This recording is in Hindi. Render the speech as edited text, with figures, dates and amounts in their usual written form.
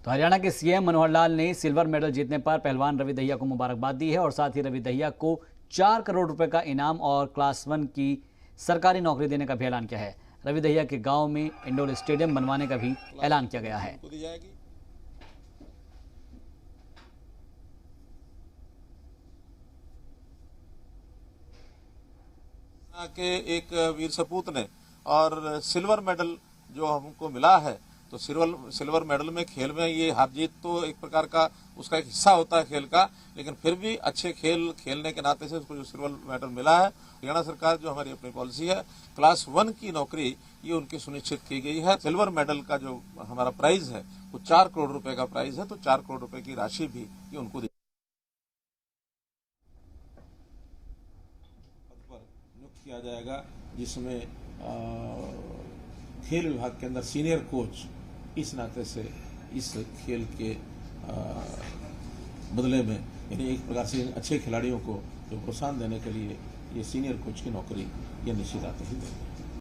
तो हरियाणा के सीएम मनोहर लाल ने सिल्वर मेडल जीतने पर पहलवान रवि दहिया को मुबारकबाद दी है और साथ ही रवि दहिया को 4 करोड़ रुपए का इनाम और क्लास 1 की सरकारी नौकरी देने का भी ऐलान किया है। रवि दहिया के गांव में इंडोर स्टेडियम बनवाने का भी ऐलान किया गया है। के एक वीर सपूत ने और सिल्वर मेडल जो हमको मिला है, तो सिल्वर मेडल में खेल में ये हार जीत तो एक प्रकार का उसका एक हिस्सा होता है खेल का, लेकिन फिर भी अच्छे खेल खेलने के नाते से उसको जो सिल्वर मेडल मिला है, हरियाणा सरकार जो हमारी अपनी पॉलिसी है, क्लास 1 की नौकरी ये उनकी सुनिश्चित की गई है। सिल्वर मेडल का जो हमारा प्राइज है वो 4 करोड़ रुपए का प्राइज है, तो 4 करोड़ रुपए की राशि भी ये उनको नियुक्त किया जाएगा, जिसमें खेल विभाग के अंदर सीनियर कोच इस नाते से इस खेल के बदले में यानी एक प्रकार से अच्छे खिलाड़ियों को जो प्रोत्साहन देने के लिए ये सीनियर कोच की नौकरी ये निश्चित आते ही देंगे।